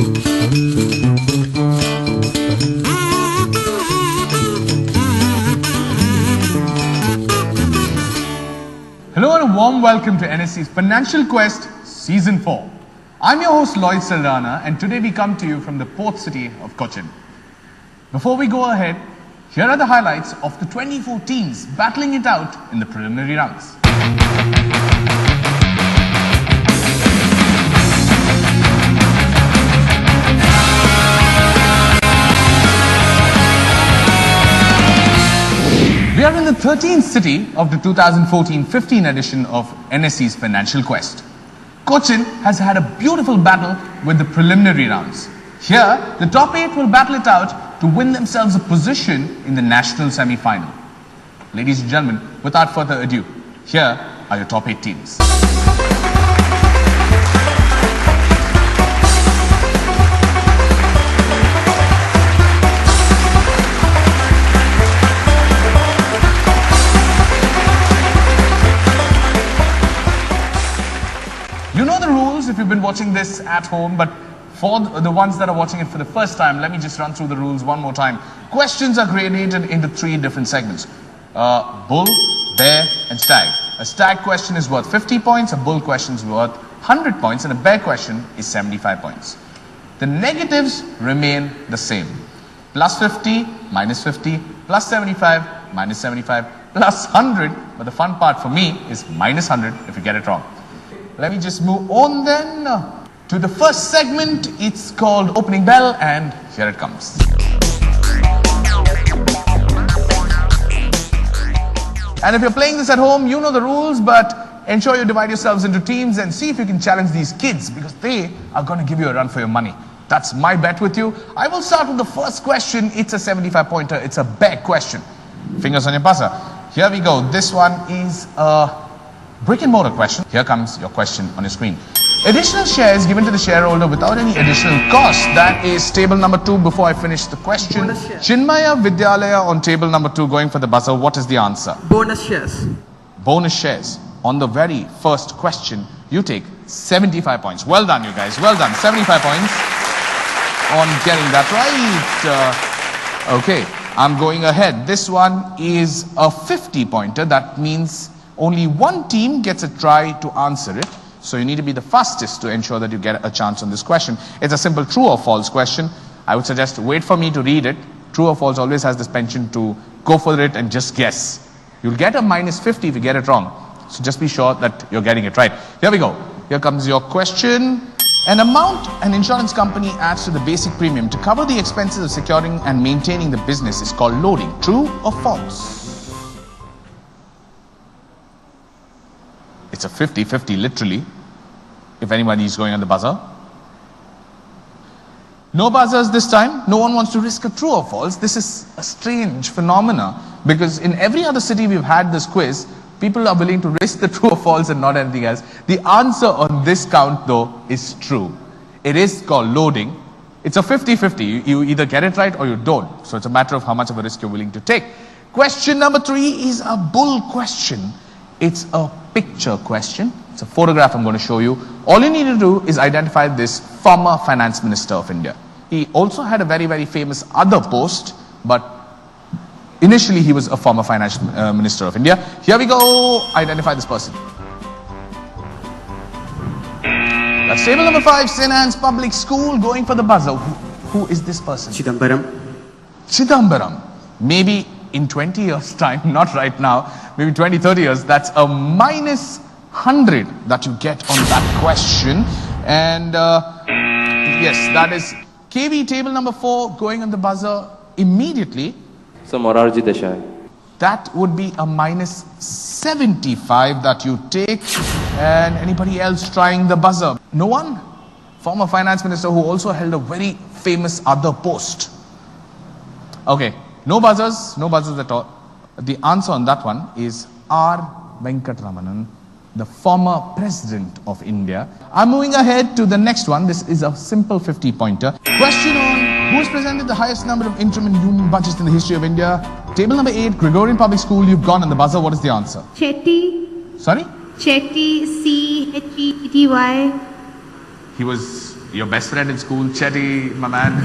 Hello and a warm welcome to NSE's Financial Quest Season 4. I'm your host Lloyd Saldana, and today we come to you from the port city of Cochin. Before we go ahead, here are the highlights of the 24 teams battling it out in the preliminary rounds. We are in the 13th city of the 2014-15 edition of NSE's Financial Quest. Cochin has had a beautiful battle with the preliminary rounds. Here, the top 8 will battle it out to win themselves a position in the national semi-final. Ladies and gentlemen, without further ado, here are your top 8 teams. You know the rules if you've been watching this at home, but for the ones that are watching it for the first time, let me just run through the rules one more time. Questions are gradated into 3 different segments. Bull, bear and stag. A stag question is worth 50 points, a bull question is worth 100 points and a bear question is 75 points. The negatives remain the same. Plus 50, minus 50, plus 75, minus 75, plus 100, but the fun part for me is minus 100 if you get it wrong. Let me just move on then to the first segment. It's called Opening Bell, and here it comes. And if you're playing this at home, you know the rules, but ensure you divide yourselves into teams and see if you can challenge these kids, because they are going to give you a run for your money. That's my bet with you. I will start with the first question. It's a 75-pointer. It's a bear question. Fingers on your buzzer. Here we go. This one is a brick and mortar question. Here comes your question on your screen. Additional shares given to the shareholder without any additional cost. That is table number 2 before I finish the question. Chinmaya Vidyalaya on table number 2 going for the buzzer. What is the answer? Bonus shares. Bonus shares. On the very first question, you take 75 points. Well done, you guys. Well done. 75 points on getting that right. Okay, I'm going ahead. This one is a 50-pointer. That means only one team gets a try to answer it. So you need to be the fastest to ensure that you get a chance on this question. It's a simple true or false question. I would suggest wait for me to read it. True or false always has this penchant to go for it and just guess. You'll get a minus 50 if you get it wrong. So just be sure that you're getting it right. Here we go. Here comes your question. An amount an insurance company adds to the basic premium to cover the expenses of securing and maintaining the business is called loading. True or false? It's a 50-50 literally, if anybody is going on the buzzer. No buzzers this time. No one wants to risk a true or false. This is a strange phenomena, because in every other city we've had this quiz, people are willing to risk the true or false and not anything else. The answer on this count though is true. It is called loading. It's a 50-50. You either get it right or you don't. So it's a matter of how much of a risk you're willing to take. Question number 3 is a bull question. It's a picture question. It's a photograph I'm going to show you. All you need to do is identify this former finance minister of India. He also had a very, very famous other post, but initially he was a former finance minister of India. Here we go. Identify this person. That's table number 5, St. Anne's Public School, going for the buzzer. Who is this person? Chidambaram. Chidambaram. Maybe in 20 years time, not right now, maybe 20, 30 years, that's a minus 100 that you get on that question. And yes, that is KB table number 4 going on the buzzer immediately. So Morarji Desai. That would be a minus 75 that you take. And anybody else trying the buzzer? No one? Former finance minister who also held a very famous other post. Okay. No buzzers at all. The answer on that one is R. Venkatramanan, the former president of India. I'm moving ahead to the next one. This is a simple 50-pointer. Question on who has presented the highest number of interim and union budgets in the history of India. Table number 8, Gregorian Public School. You've gone on the buzzer. What is the answer? Chetty. Sorry? Chetty, C-H-E-T-T-Y. He was Your best friend in school, Chetty, my man.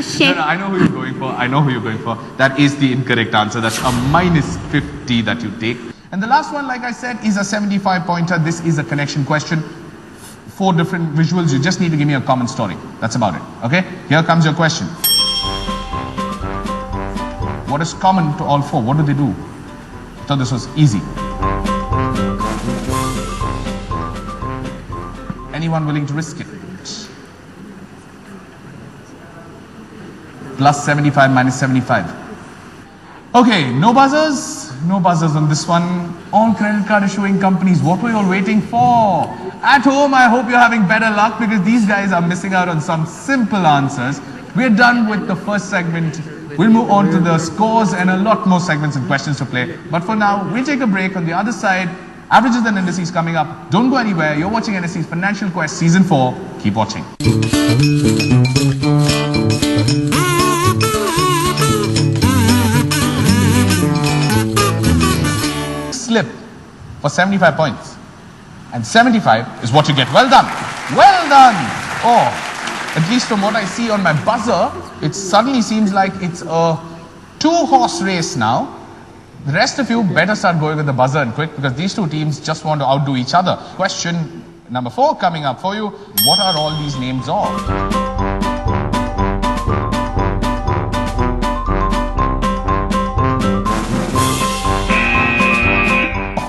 Shit. No, I know who you're going for. I know who you're going for. That is the incorrect answer. That's a minus 50 that you take. And the last one, like I said, is a 75 pointer. This is a connection question. 4 different visuals. You just need to give me a common story. That's about it. Okay? Here comes your question. What is common to all 4? What do they do? I thought this was easy. Anyone willing to risk it? Plus 75 minus 75. Okay, no buzzers. No buzzers on this one. All credit card issuing companies, what were you all waiting for? At home, I hope you're having better luck because these guys are missing out on some simple answers. We're done with the first segment. We'll move on to the scores and a lot more segments and questions to play. But for now, we'll take a break. On the other side, averages and indices coming up. Don't go anywhere. You're watching NSE Financial Quest Season 4. Keep watching. Slip for 75 points. And 75 is what you get. Well done. Well done. Oh, at least from what I see on my buzzer, it suddenly seems like it's a 2-horse race now. The rest of you better start going with the buzzer and quick because these 2 teams just want to outdo each other. Question number 4 coming up for you. What are all these names of?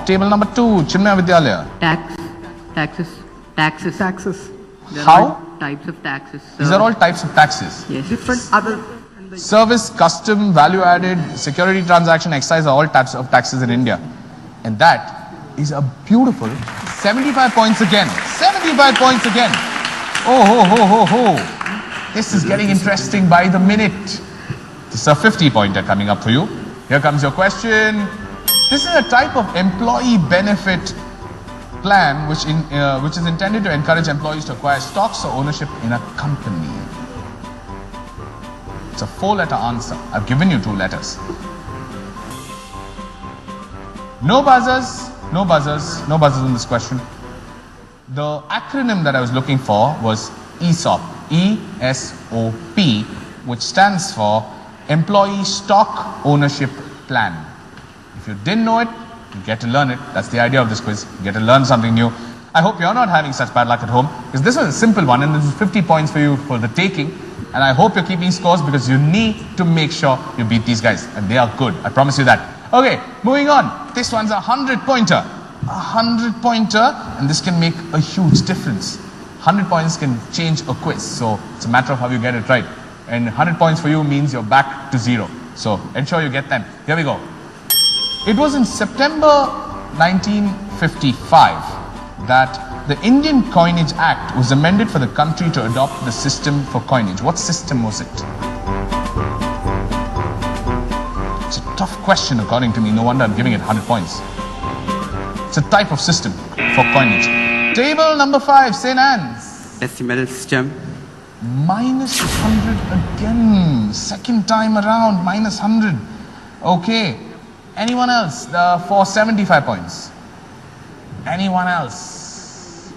Table number 2, Chinmaya Vidyalaya. Taxes. There are How? all types of taxes. These are all types of taxes. Yes. Different other. Service, custom, value added, security transaction, excise are all types of taxes in India. And that is a beautiful 75 points again. 75 points again. Oh, ho, ho, ho, ho. This is getting interesting by the minute. This is a 50 pointer coming up for you. Here comes your question. This is a type of employee benefit plan which is intended to encourage employees to acquire stocks or ownership in a company. It's a 4-letter answer. I've given you 2 letters. No buzzers, no buzzers, no buzzers on this question. The acronym that I was looking for was ESOP, E-S-O-P, which stands for Employee Stock Ownership Plan. If you didn't know it, you get to learn it. That's the idea of this quiz. You get to learn something new. I hope you're not having such bad luck at home because this was a simple one and this is 50 points for you for the taking. And I hope you're keeping scores because you need to make sure you beat these guys. And they are good. I promise you that. Okay, moving on. This one's a 100-pointer. A 100-pointer, and this can make a huge difference. 100 points can change a quiz. So it's a matter of how you get it right. And 100 points for you means you're back to 0. So ensure you get them. Here we go. It was in September 1955 that the Indian Coinage Act was amended for the country to adopt the system for coinage. What system was it? It's a tough question according to me. No wonder I'm giving it 100 points. It's a type of system for coinage. Table number 5, St. Anne's. Decimal system. Minus 100 again. Second time around, minus 100. Okay. Anyone else for 75 points? Anyone else?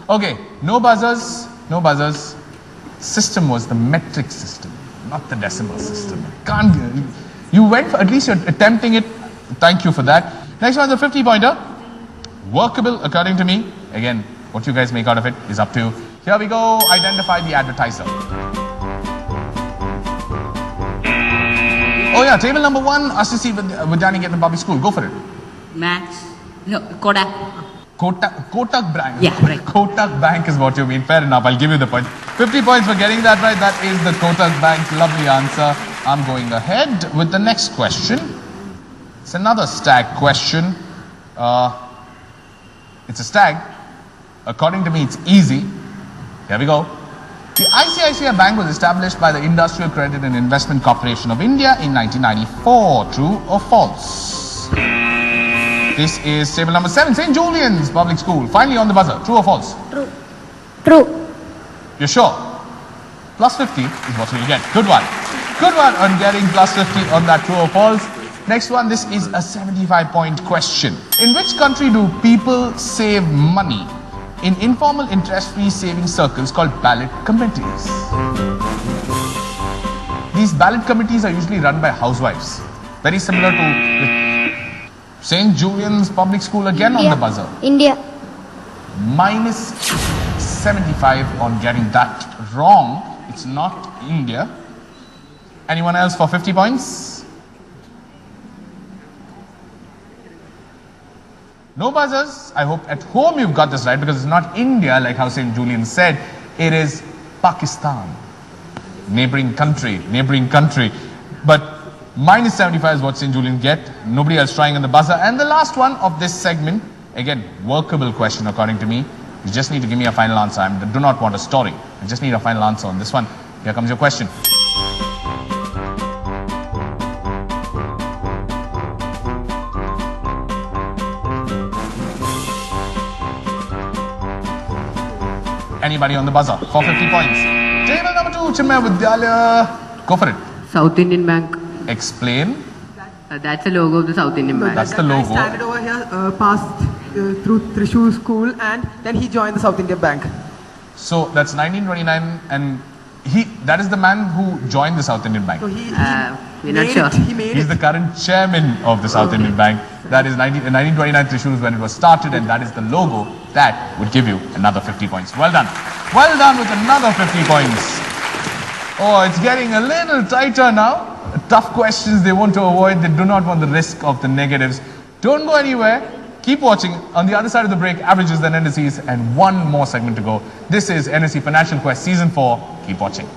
Okay, no buzzers, no buzzers. System was the metric system, not the decimal system. You went for, at least you're attempting it. Thank you for that. Next one's a 50-pointer. Workable according to me. Again, what you guys make out of it is up to you. Here we go, identify the advertiser. Oh yeah, table number 1, Assisi Vidyani Get the Public School. Go for it. Max. No, Kodak. Kotak Bank. Yeah, right. Kotak Bank is what you mean. Fair enough, I'll give you the point. 50 points for getting that right. That is the Kotak Bank. Lovely answer. I'm going ahead with the next question. It's another stag question. It's a stag. According to me, it's easy. Here we go. The ICICI Bank was established by the Industrial Credit and Investment Corporation of India in 1994. True or false? This is table number 7, St. Julian's Public School. Finally on the buzzer. True or false? True. True. You're sure? Plus 50 is what you'll get. Good one. Good one on getting plus 50 on that true or false. Next one, this is a 75-point question. In which country do people save money in informal interest-free savings circles called ballot committees. These ballot committees are usually run by housewives. Very similar to the St. Julian's Public School again on the buzzer. India. Minus 75 on getting that wrong. It's not India. Anyone else for 50 points? No buzzers. I hope at home you've got this right, because it's not India like how St. Julian said. It is Pakistan. Neighboring country. But minus 75 is what St. Julian get. Nobody else trying on the buzzer. And the last one of this segment, again, workable question according to me. You just need to give me a final answer. I do not want a story. I just need a final answer on this one. Here comes your question. Anybody on the buzzer for 50 points? Table number 2, Chinmay Vidyalaya. Go for it. South Indian Bank. Explain. That's the logo of the South Indian Bank. That's the logo. He started over here, passed through Thrissur school, and then he joined the South Indian Bank. So that's 1929, and that is the man who joined the South Indian Bank. So he We're not made sure. it. He made He's it. the current chairman of the South Indian Bank. That is 1929 Thrissur is when it was started, and that is the logo that would give you another 50 points. Well done. Well done with another 50 points. Oh, it's getting a little tighter now. Tough questions they want to avoid. They do not want the risk of the negatives. Don't go anywhere. Keep watching. On the other side of the break, averages and NSEs, and one more segment to go. This is NSE Financial Quest Season 4. Keep watching.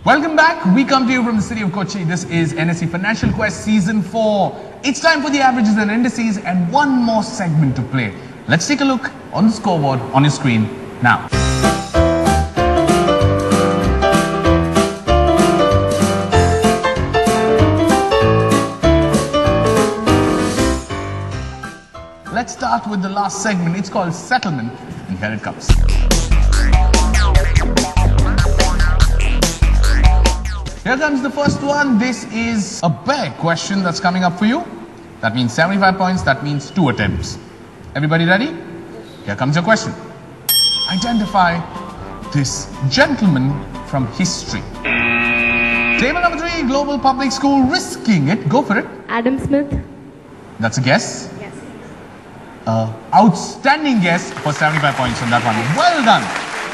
Welcome back. We come to you from the city of Cochin. This is NSE Financial Quest Season 4. It's time for the averages and indices and one more segment to play. Let's take a look on the scoreboard on your screen now. Let's start with the last segment. It's called Settlement, and here it comes. Here comes the first one. This is a big question that's coming up for you. That means 75 points. That means 2 attempts. Everybody ready? Here comes your question. Identify this gentleman from history. Table number 3, Global Public School, risking it. Go for it. Adam Smith. That's a guess. Yes. Outstanding guess for 75 points on that one. Well done.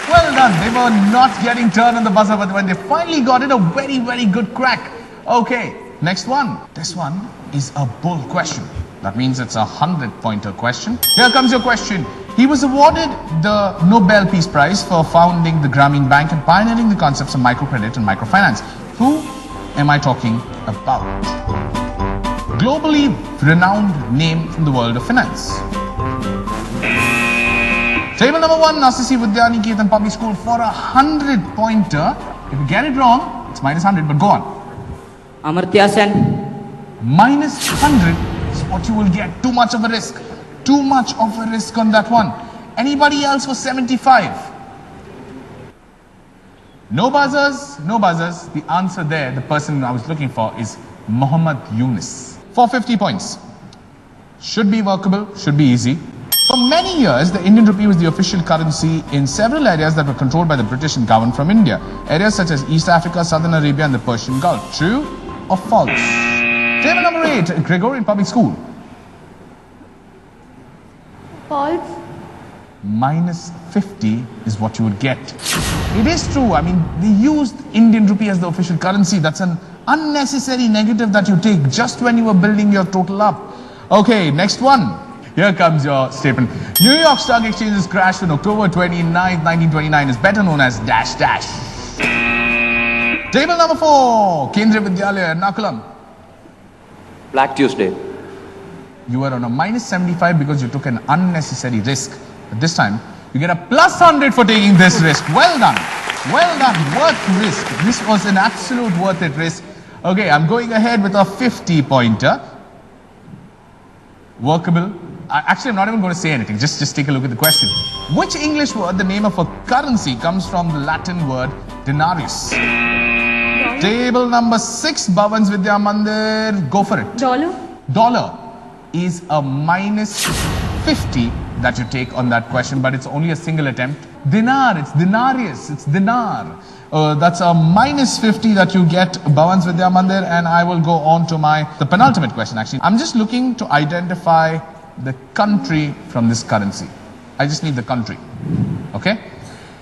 Well done. They were not getting turned on the buzzer, but when they finally got it, a very, very good crack. Okay, next one. This one is a bull question. That means it's a 100-pointer question. Here comes your question. He was awarded the Nobel Peace Prize for founding the Grameen Bank and pioneering the concepts of microcredit and microfinance. Who am I talking about? Globally renowned name from the world of finance. Table number 1, S04 Vidyaniketan Public School for a 100-pointer. If you get it wrong, it's minus 100, but go on. Amartya Sen. Minus 100 is what you will get. Too much of a risk. Too much of a risk on that one. Anybody else for 75? No buzzers, no buzzers. The answer there, the person I was looking for, is Muhammad Yunus. For 50 points. Should be workable, should be easy. For many years, the Indian rupee was the official currency in several areas that were controlled by the British and governed from India. Areas such as East Africa, Southern Arabia and the Persian Gulf. True or false? Table number 8, Gregorian Public School. False. Minus 50 is what you would get. It is true. I mean, they used Indian rupee as the official currency. That's an unnecessary negative that you take just when you were building your total up. Okay, next one. Here comes your statement. New York Stock Exchange's crash on October 29th, 1929 is better known as dash dash. Table number 4, Kendriya Vidyalaya, Ernakulam. Black Tuesday. You were on a minus 75 because you took an unnecessary risk. But this time, you get a plus 100 for taking this risk. Well done. Well done. Worth risk. This was an absolute worth it risk. Okay, I'm going ahead with a 50-pointer. workable. Actually, I'm not even going to say anything. Just take a look at the question. Which English word, the name of a currency, comes from the Latin word denarius? Table number 6, Bhavans Vidya Mandir. Go for it. Dollar. Dollar is a minus 50 that you take on that question, but it's only a single attempt. Dinar, it's denarius, it's dinar. That's a minus 50 that you get, Bhavans Vidya Mandir, and I will go on to the penultimate question actually. I'm just looking to identify the country from this currency. I just need the country. Okay?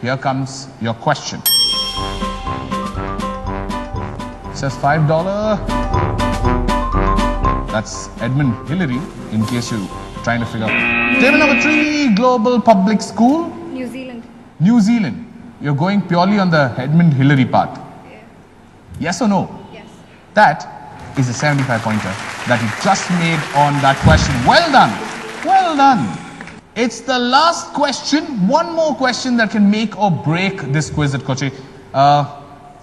Here comes your question. It says $5. That's Edmund Hillary, in case you're trying to figure out. Table number 3, Global Public School. New Zealand. New Zealand. You're going purely on the Edmund Hillary part. Yeah. Yes or no? Yes. That is a 75 pointer that you just made on that question. Well done. Well done. It's the last question. One more question that can make or break this quiz at Cochin.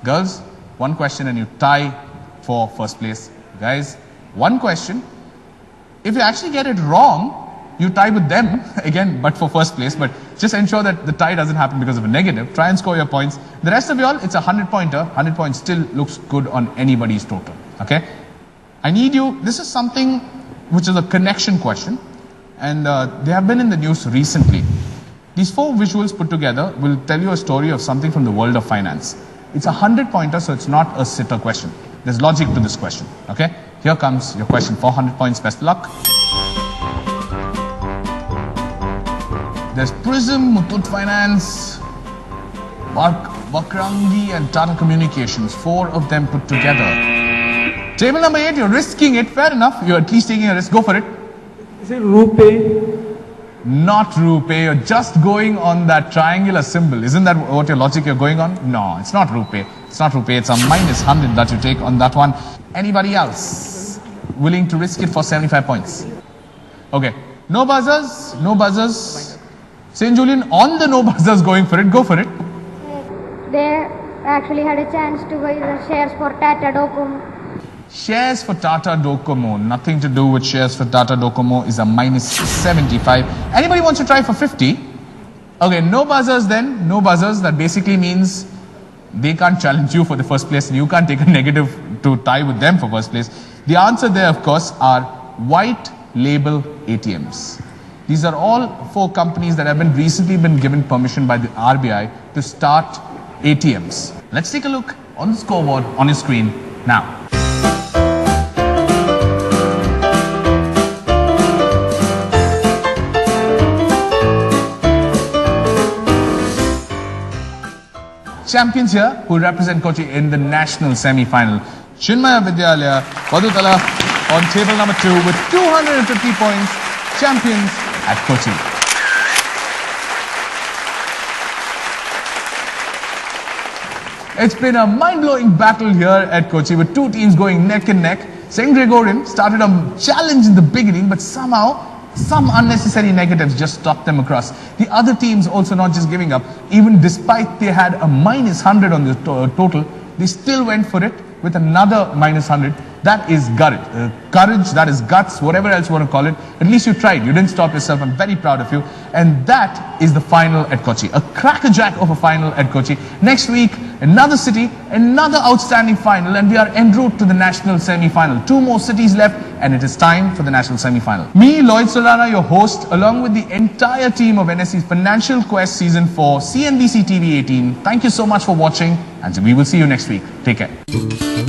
Girls, one question and you tie for first place. Guys, one question. If you actually get it wrong, you tie with them again, but for first place. But just ensure that the tie doesn't happen because of a negative. Try and score your points. The rest of y'all, it's a 100 pointer. 100 points still looks good on anybody's total. Okay? I need you. This is something which is a connection question, and they have been in the news recently. These 4 visuals put together will tell you a story of something from the world of finance. It's a 100 pointer, so it's not a sitter question. There's logic to this question. Okay? Here comes your question. 400 points. Best luck. There's Prism, Muthoot Finance, Vakrangi and Tata Communications. 4 of them put together. Table number 8, you're risking it. Fair enough. You're at least taking a risk. Go for it. Is it rupee? Not rupee. You're just going on that triangular symbol. Isn't that what your logic you're going on? No, it's not rupee. It's not rupee. It's a minus 100 that you take on that one. Anybody else willing to risk it for 75 points? Okay. No buzzers. No buzzers. St. Julian on the no buzzers going for it. Go for it. They actually had a chance to buy the shares for Tata Docomo. Shares for Tata Docomo. Nothing to do with shares for Tata Docomo is a minus 75. Anybody wants to try for 50? Okay, no buzzers then. No buzzers. That basically means they can't challenge you for the first place and you can't take a negative to tie with them for first place. The answer there, of course, are white label ATMs. These are all 4 companies that have recently been given permission by the RBI to start ATMs. Let's take a look on the scoreboard on your screen now. Champions here who represent Cochin in the national semi-final. Chinmaya Vidyalaya, Vadutala on table number 2 with 250 points. Champions at Cochin. It's been a mind-blowing battle here at Cochin with 2 teams going neck and neck. St. Gregorian started a challenge in the beginning, but somehow some unnecessary negatives just stopped them across. The other teams also not just giving up. Even despite they had a minus 100 on the total, they still went for it with another minus 100. That is courage, that is guts, whatever else you want to call it. At least you tried. You didn't stop yourself. I'm very proud of you. And that is the final at Cochin. A crackerjack of a final at Cochin. Next week, another city, another outstanding final, and we are en route to the national semi-final. 2 more cities left, and it is time for the national semi-final. Me, Lloyd Solana, your host, along with the entire team of NSE Financial Quest Season 4, CNBC TV 18. Thank you so much for watching, and we will see you next week. Take care.